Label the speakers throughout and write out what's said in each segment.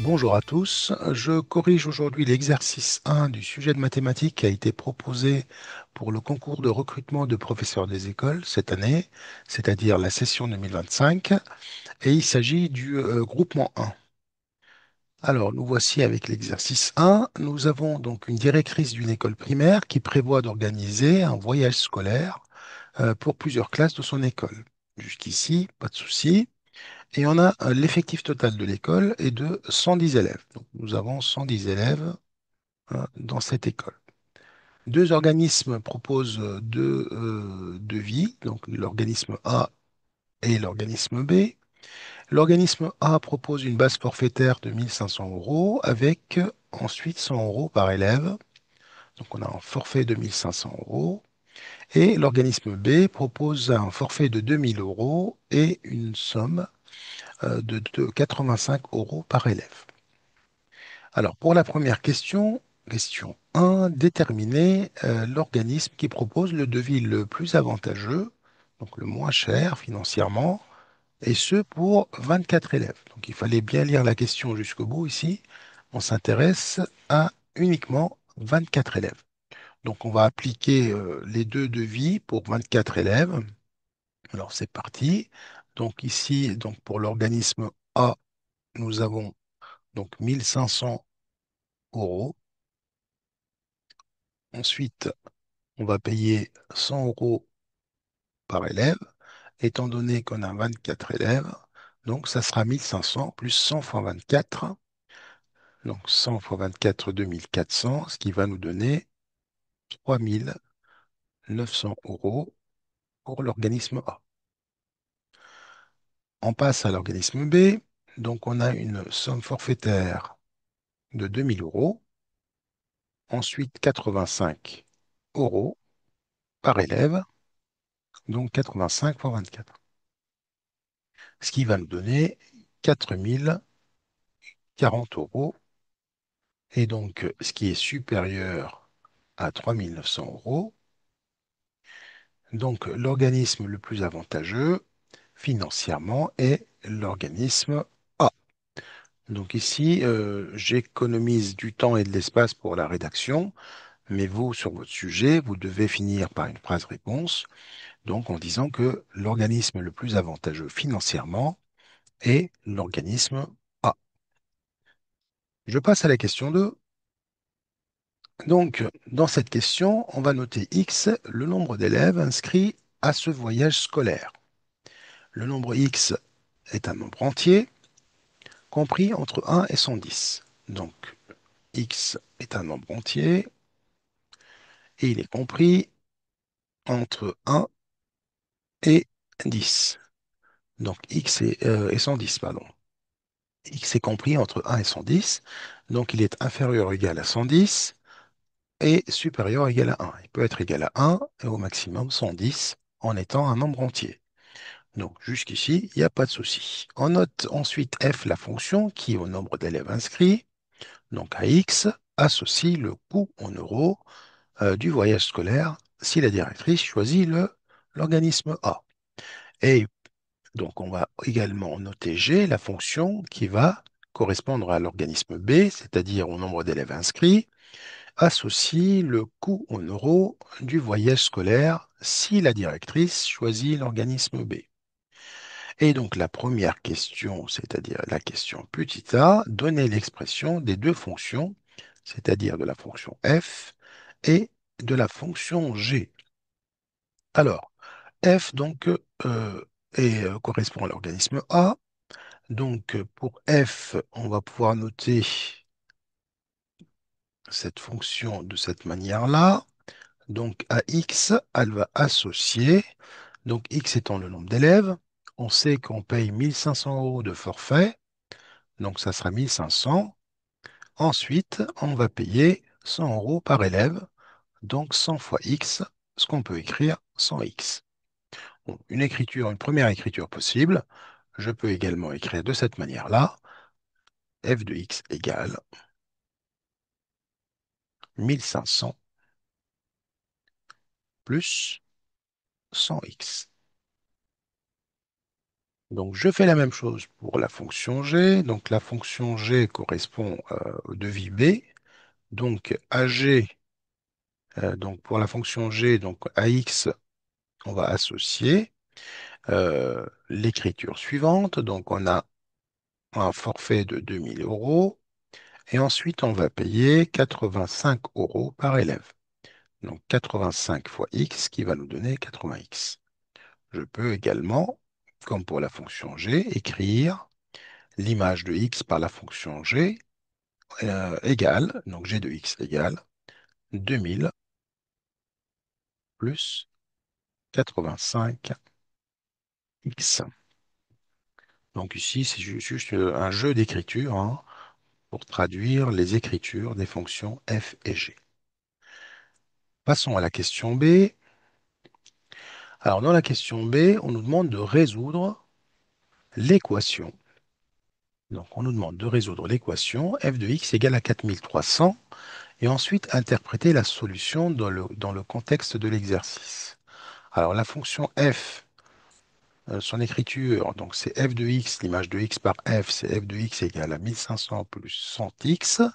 Speaker 1: Bonjour à tous, je corrige aujourd'hui l'exercice 1 du sujet de mathématiques qui a été proposé pour le concours de recrutement de professeurs des écoles cette année, c'est-à-dire la session 2025, et il s'agit du groupement 1. Alors, nous voici avec l'exercice 1. Nous avons donc une directrice d'une école primaire qui prévoit d'organiser un voyage scolaire pour plusieurs classes de son école. Jusqu'ici, pas de souci. Et on a l'effectif total de l'école est de 110 élèves. Donc nous avons 110 élèves dans cette école. Deux organismes proposent deux devis, donc l'organisme A et l'organisme B. L'organisme A propose une base forfaitaire de 1 500 euros avec ensuite 100 euros par élève. Donc on a un forfait de 1 500 euros. Et l'organisme B propose un forfait de 2 000 euros et une somme de 85 euros par élève. Alors, pour la première question, question 1, déterminer l'organisme qui propose le devis le plus avantageux, donc le moins cher financièrement, et ce pour 24 élèves. Donc, il fallait bien lire la question jusqu'au bout ici. On s'intéresse à uniquement 24 élèves. Donc, on va appliquer les deux devis pour 24 élèves. Alors, c'est parti. Donc, ici, donc, pour l'organisme A, nous avons donc 1 500 euros. Ensuite, on va payer 100 euros par élève, étant donné qu'on a 24 élèves. Donc, ça sera 1 500 plus 100 fois 24. Donc, 100 fois 24, 2 400, ce qui va nous donner 3 900 euros pour l'organisme A. On passe à l'organisme B. Donc, on a une somme forfaitaire de 2 000 euros. Ensuite, 85 euros par élève. Donc, 85 fois 24. Ce qui va nous donner 4 040 euros. Et donc, ce qui est supérieur à 3 900 euros. Donc, l'organisme le plus avantageux financièrement est l'organisme A. Donc ici, j'économise du temps et de l'espace pour la rédaction, mais vous, sur votre sujet, vous devez finir par une phrase réponse, donc en disant que l'organisme le plus avantageux financièrement est l'organisme A. Je passe à la question 2. Donc, dans cette question, on va noter X, le nombre d'élèves inscrits à ce voyage scolaire. Le nombre X est un nombre entier, compris entre 1 et 110. Donc, X est un nombre entier, et il est compris entre 1 et 10. Donc, et 110, pardon. X est compris entre 1 et 110, donc il est inférieur ou égal à 110, et supérieur ou égal à 1. Il peut être égal à 1 et au maximum 110 en étant un nombre entier. Donc jusqu'ici, il n'y a pas de souci. On note ensuite f, la fonction qui est au nombre d'élèves inscrits. Donc à x, associe le coût en euros du voyage scolaire si la directrice choisit l'organisme A. Et donc on va également noter g, la fonction qui va correspondre à l'organisme B, c'est-à-dire au nombre d'élèves inscrits, associe le coût en euros du voyage scolaire si la directrice choisit l'organisme B. Et donc la première question, c'est-à-dire la question petit a, donner l'expression des deux fonctions, c'est-à-dire de la fonction f et de la fonction g. Alors, f donc correspond à l'organisme A. Donc pour f, on va pouvoir noter cette fonction de cette manière-là. Donc à x, elle va associer, donc x étant le nombre d'élèves, on sait qu'on paye 1 500 euros de forfait, donc ça sera 1 500. Ensuite, on va payer 100 euros par élève, donc 100 fois x, ce qu'on peut écrire 100x. Bon, une première écriture possible, je peux également écrire de cette manière-là, f de x égale 1 500 plus 100x. Donc, je fais la même chose pour la fonction g. Donc, la fonction g correspond au devis b. Donc, AG, donc pour la fonction g, donc à x, on va associer l'écriture suivante. Donc, on a un forfait de 2 000 € et ensuite, on va payer 85 € par élève. Donc, 85 fois x qui va nous donner 80x. Je peux également, comme pour la fonction g, écrire l'image de x par la fonction g égale, donc g de x égale 2000 plus 85x. Donc ici, c'est juste un jeu d'écriture hein, pour traduire les écritures des fonctions f et g. Passons à la question B. Alors dans la question B, on nous demande de résoudre l'équation. Donc on nous demande de résoudre l'équation f de x égale à 4300 et ensuite interpréter la solution dans le contexte de l'exercice. Alors la fonction f, son écriture, donc c'est f de x, l'image de x par f, c'est f de x égale à 1500 plus 100x,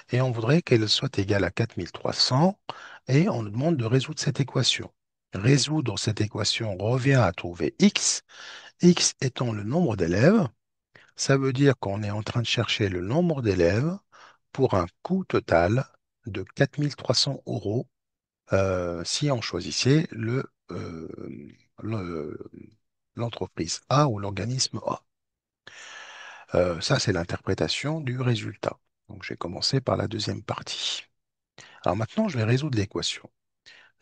Speaker 1: et on voudrait qu'elle soit égale à 4300, et on nous demande de résoudre cette équation. Résoudre cette équation revient à trouver x, x étant le nombre d'élèves, ça veut dire qu'on est en train de chercher le nombre d'élèves pour un coût total de 4300 € si on choisissait le- l'entreprise A ou l'organisme A. Ça, c'est l'interprétation du résultat. Donc, j'ai commencé par la deuxième partie. Alors maintenant, je vais résoudre l'équation.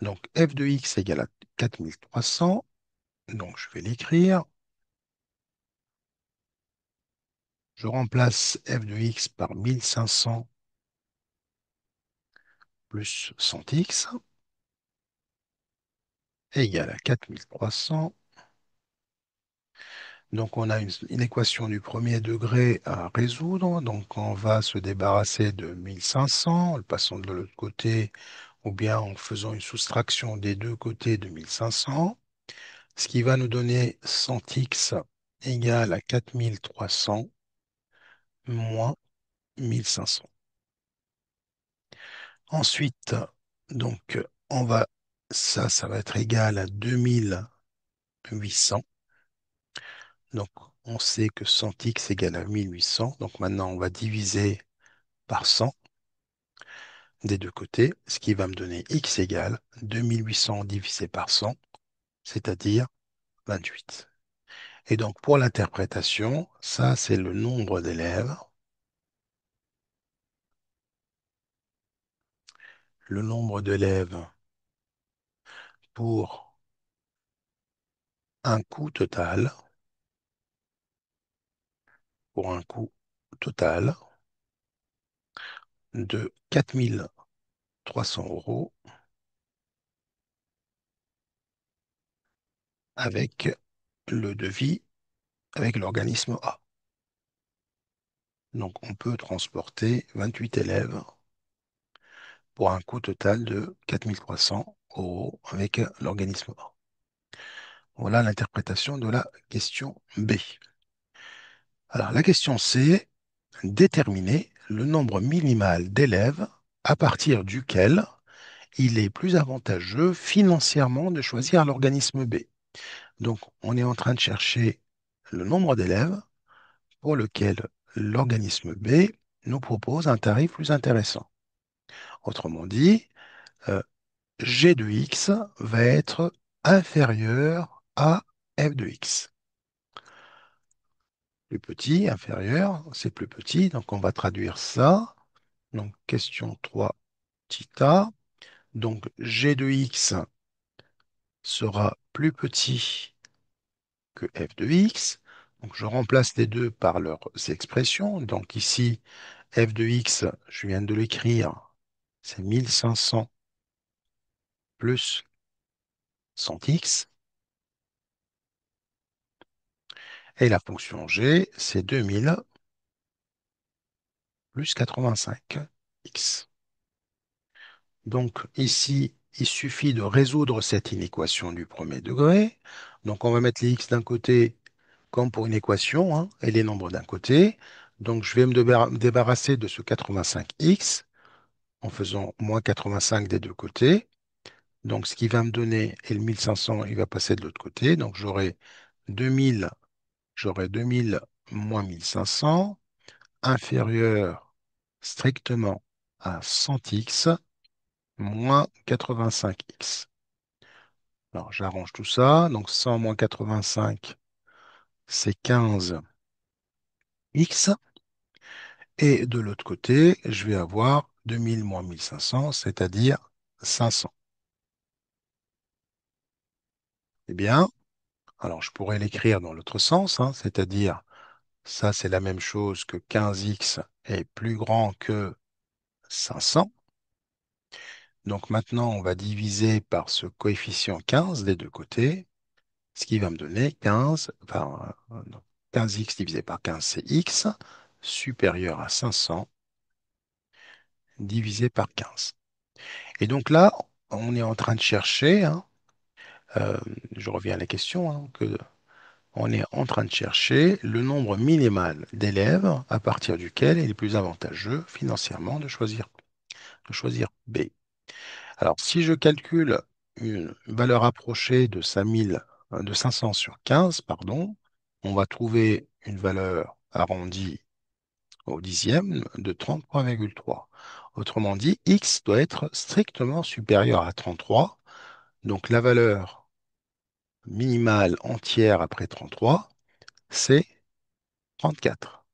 Speaker 1: Donc, f de x égale à 4300. Donc, je vais l'écrire. Je remplace f de x par 1500 plus 100x égale à 4300. Donc, on a une équation du premier degré à résoudre. Donc, on va se débarrasser de 1500 en le passant de l'autre côté ou bien en faisant une soustraction des deux côtés de 1500, ce qui va nous donner 100x égale à 4300 moins 1500. Ensuite, donc, ça va être égal à 2800. Donc, on sait que 100x égale à 1800. Donc, maintenant, on va diviser par 100 des deux côtés, ce qui va me donner x égale 2800 divisé par 100, c'est-à-dire 28. Et donc, pour l'interprétation, ça, c'est le nombre d'élèves. Le nombre d'élèves pour un coût total, pour un coût total de 4300 € avec le devis avec l'organisme A. Donc, on peut transporter 28 élèves pour un coût total de 4300 € avec l'organisme A. Voilà l'interprétation de la question B. Alors, la question C, déterminer le nombre minimal d'élèves à partir duquel il est plus avantageux financièrement de choisir l'organisme B. Donc, on est en train de chercher le nombre d'élèves pour lequel l'organisme B nous propose un tarif plus intéressant. Autrement dit, euh, g de x va être inférieur à f de x. Plus petit, inférieur, c'est plus petit, donc on va traduire ça. Donc, question 3, petit a. Donc, g de x sera plus petit que f de x. Donc, je remplace les deux par leurs expressions. Donc, ici, f de x, je viens de l'écrire, c'est 1500 plus 100x. Et la fonction g, c'est 2000 plus 85x. Donc, ici, il suffit de résoudre cette inéquation du premier degré. Donc, on va mettre les x d'un côté comme pour une équation, hein, et les nombres d'un côté. Donc, je vais me débarrasser de ce 85x en faisant moins 85 des deux côtés. Donc, ce qui va me donner, et le 1500, il va passer de l'autre côté. Donc, j'aurai 2000 moins 1500, inférieur strictement à 100x moins 85x. Alors, j'arrange tout ça. Donc, 100 moins 85, c'est 15x. Et de l'autre côté, je vais avoir 2000 moins 1500, c'est-à-dire 500. Eh bien, alors je pourrais l'écrire dans l'autre sens, hein, c'est-à-dire ça, c'est la même chose que 15x est plus grand que 500. Donc maintenant, on va diviser par ce coefficient 15 des deux côtés, ce qui va me donner 15, enfin, non, 15x divisé par 15, c'est x, supérieur à 500 divisé par 15. Et donc là, on est en train de chercher, hein, euh, je reviens à la question, hein, on est en train de chercher le nombre minimal d'élèves à partir duquel il est plus avantageux financièrement de choisir B. Alors, si je calcule une valeur approchée de 500 sur 15, pardon, on va trouver une valeur arrondie au dixième de 33,3. Autrement dit, x doit être strictement supérieur à 33. Donc, la valeur minimale entière après 33, c'est 34.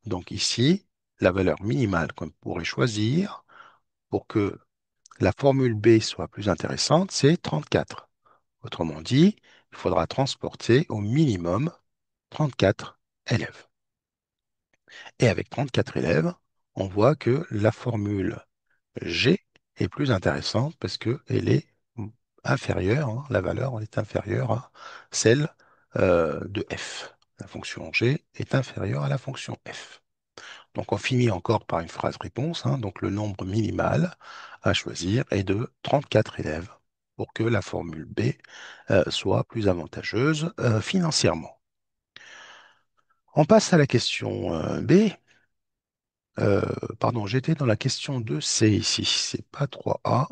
Speaker 1: Donc ici, la valeur minimale qu'on pourrait choisir pour que la formule B soit plus intéressante, c'est 34. Autrement dit, il faudra transporter au minimum 34 élèves. Et avec 34 élèves, on voit que la formule G est plus intéressante parce qu'elle est inférieure, hein, la valeur est inférieure à celle de f. La fonction G est inférieure à la fonction f. Donc on finit encore par une phrase réponse, hein, donc le nombre minimal à choisir est de 34 élèves pour que la formule B soit plus avantageuse financièrement. On passe à la question B. Pardon, j'étais dans la question 2C ici, c'est pas 3A.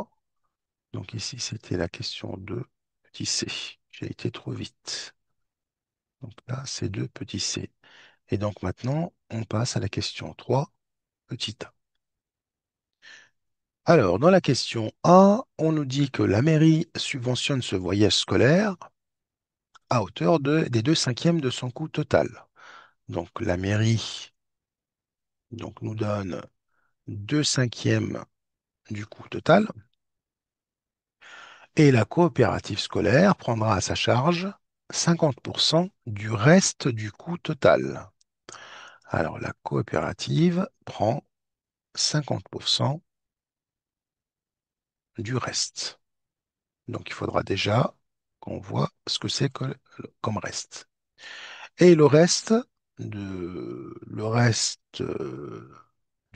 Speaker 1: Donc ici, c'était la question 2, petit c. J'ai été trop vite. Donc là, c'est 2, petit c. Et donc maintenant, on passe à la question 3, petit a. Alors, dans la question A, on nous dit que la mairie subventionne ce voyage scolaire à hauteur des 2/5 de son coût total. Donc, la mairie nous donne 2/5 du coût total et la coopérative scolaire prendra à sa charge 50% du reste du coût total. Alors, la coopérative prend 50% du reste. Donc, il faudra déjà qu'on voit ce que c'est comme reste. Et le reste du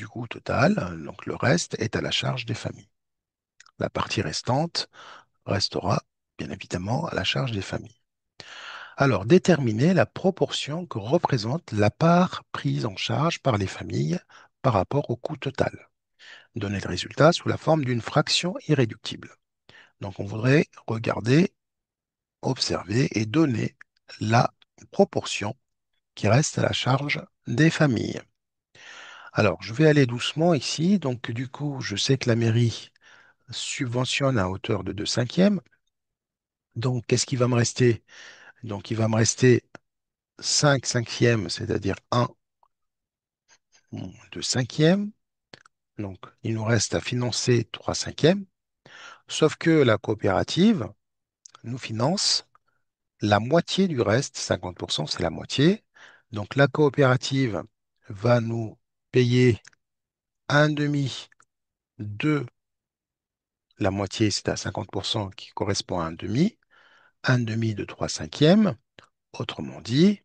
Speaker 1: coût total, donc le reste est à la charge des familles. La partie restante restera bien évidemment à la charge des familles. Alors, déterminer la proportion que représente la part prise en charge par les familles par rapport au coût total. Donner le résultat sous la forme d'une fraction irréductible. Donc, on voudrait regarder, observer et donner la proportion qui reste à la charge des familles. Alors, je vais aller doucement ici. Donc, du coup, je sais que la mairie subventionne à hauteur de 2/5. Donc, qu'est-ce qui va me rester? Donc, il va me rester 5/5, c'est-à-dire 1 2/5. Donc, il nous reste à financer 3/5. Sauf que la coopérative nous finance la moitié du reste. 50%, c'est la moitié. Donc, la coopérative va nous payer un demi de la moitié, c'est à 50% qui correspond à un demi de 3/5. Autrement dit,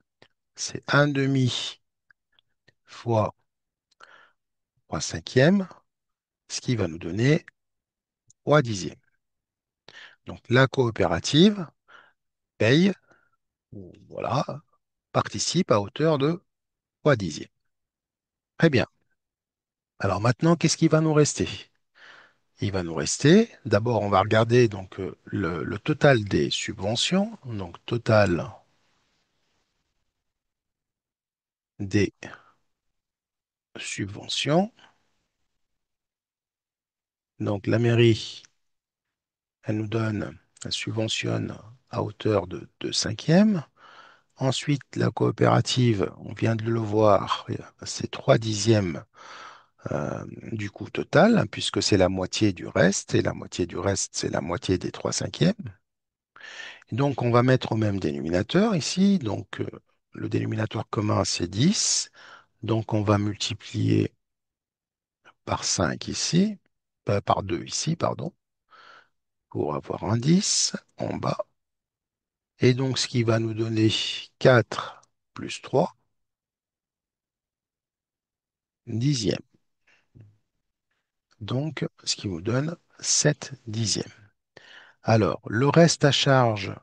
Speaker 1: c'est un demi fois 3/5, ce qui va nous donner 3/10. Donc la coopérative paye, voilà, participe à hauteur de 3 dixièmes. Très bien. Alors maintenant, qu'est-ce qui va nous rester? Il va nous rester, d'abord, on va regarder donc le total des subventions, donc total des subventions. Donc la mairie, elle subventionne à hauteur de 2 cinquièmes. Ensuite, la coopérative, on vient de le voir, c'est 3 dixièmes du coût total, hein, puisque c'est la moitié du reste, et la moitié du reste, c'est la moitié des 3 cinquièmes. Donc, on va mettre au même dénominateur ici. Donc, le dénominateur commun, c'est 10. Donc, on va multiplier par 5 ici, par 2 ici, pardon, pour avoir un 10 en bas. Et donc, ce qui va nous donner 4 plus 3 dixièmes. Donc, ce qui nous donne 7 dixièmes. Alors, le reste à charge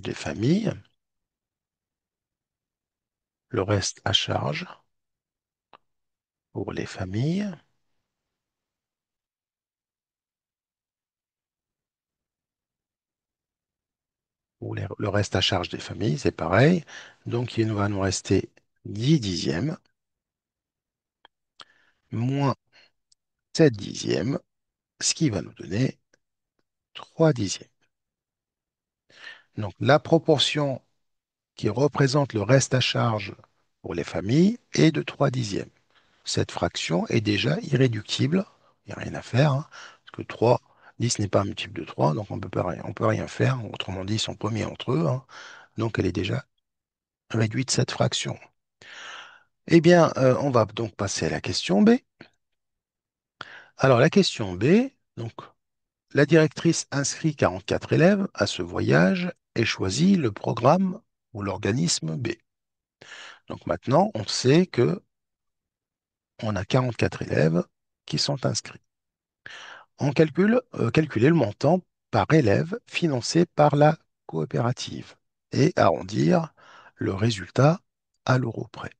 Speaker 1: des familles, le reste à charge pour les familles, ou le reste à charge des familles, c'est pareil. Donc, il va nous rester 10 dixièmes moins 7 dixièmes, ce qui va nous donner 3 dixièmes. Donc, la proportion qui représente le reste à charge pour les familles est de 3 dixièmes. Cette fraction est déjà irréductible, il n'y a rien à faire, hein, parce que 3, 10 n'est pas un multiple de 3, donc on peut rien faire. Autrement dit, ils sont premiers entre eux, hein, donc elle est déjà réduite, cette fraction. Eh bien, on va donc passer à la question B. Alors, la question B, donc, la directrice inscrit 44 élèves à ce voyage et choisit le programme ou l'organisme B. Donc maintenant, on sait que on a 44 élèves qui sont inscrits. On calculer le montant par élève financé par la coopérative et arrondir le résultat à l'euro près.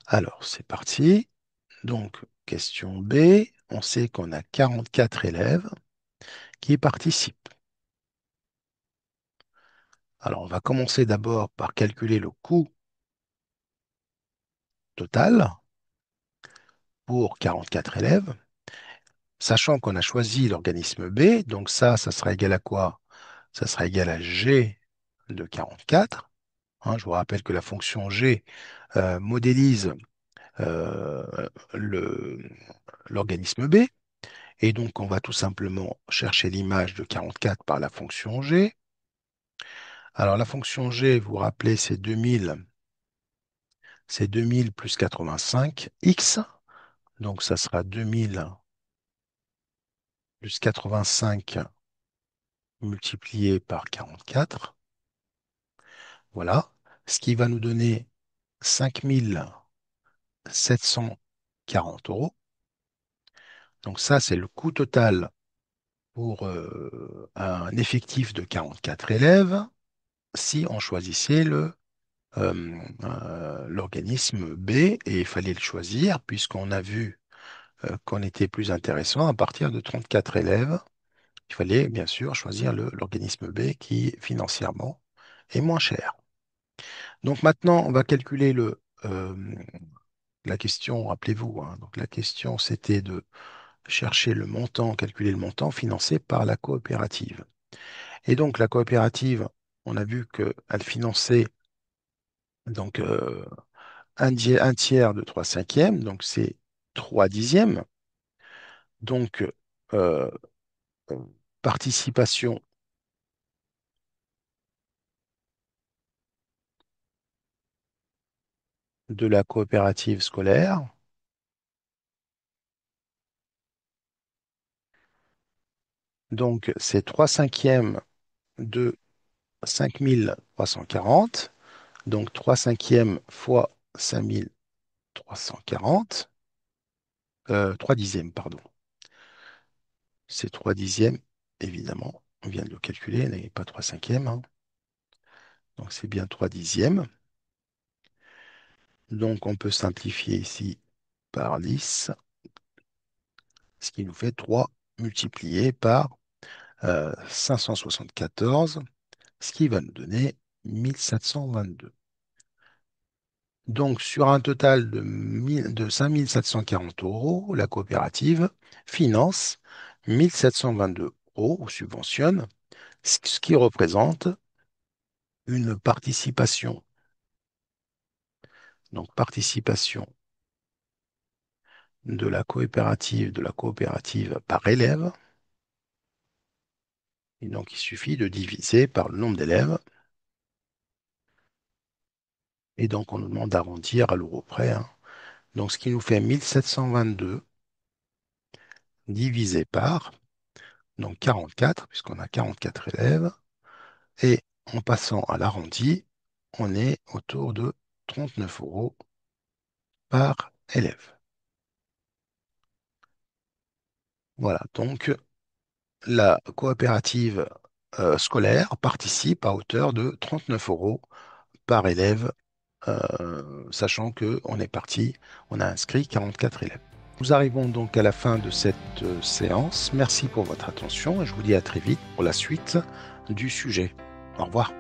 Speaker 1: Alors, c'est parti. Donc, question B, on sait qu'on a 44 élèves qui participent. Alors, on va commencer d'abord par calculer le coût total pour 44 élèves, sachant qu'on a choisi l'organisme B, donc ça sera égal à quoi? Ça sera égal à G de 44. Hein, je vous rappelle que la fonction G modélise euh, le- l'organisme B, et donc on va tout simplement chercher l'image de 44 par la fonction G. Alors la fonction G, vous vous rappelez, c'est 2000 plus 85 x, donc ça sera 2000 plus 85 multiplié par 44. Voilà, ce qui va nous donner 5740 €. Donc ça, c'est le coût total pour un effectif de 44 élèves si on choisissait l'organisme B, et il fallait le choisir puisqu'on a vu qu'on était plus intéressant à partir de 34 élèves. Il fallait bien sûr choisir l'organisme B qui financièrement est moins cher. Donc maintenant, on va calculer la question, rappelez-vous, hein, donc la question c'était de chercher le montant, calculer le montant financé par la coopérative. Et donc la coopérative, on a vu qu'elle finançait donc un tiers de 3 cinquièmes, donc c'est 3 dixièmes. Donc euh, euh, participation de la coopérative scolaire, donc c'est 3 cinquièmes de 5340, donc 3 cinquièmes fois 5340, 3 dixièmes, pardon. C'est 3 dixièmes, évidemment, vient de le calculer, n'est pas 3/5, hein. Donc c'est bien 3/10. Donc on peut simplifier ici par 10, ce qui nous fait 3 multiplié par 574, ce qui va nous donner 1722. Donc sur un total de 5 740 euros, la coopérative finance 1722 euros ou subventionne, ce qui représente une participation. Donc participation de la coopérative par élève. Et donc il suffit de diviser par le nombre d'élèves. Et donc on nous demande d'arrondir à l'euro près, hein. Donc ce qui nous fait 1722 divisé par donc 44, puisqu'on a 44 élèves. Et en passant à l'arrondi, on est autour de 39 euros par élève. Voilà, donc la coopérative scolaire participe à hauteur de 39 euros par élève, sachant qu'on est parti, on a inscrit 44 élèves. Nous arrivons donc à la fin de cette séance. Merci pour votre attention et je vous dis à très vite pour la suite du sujet. Au revoir.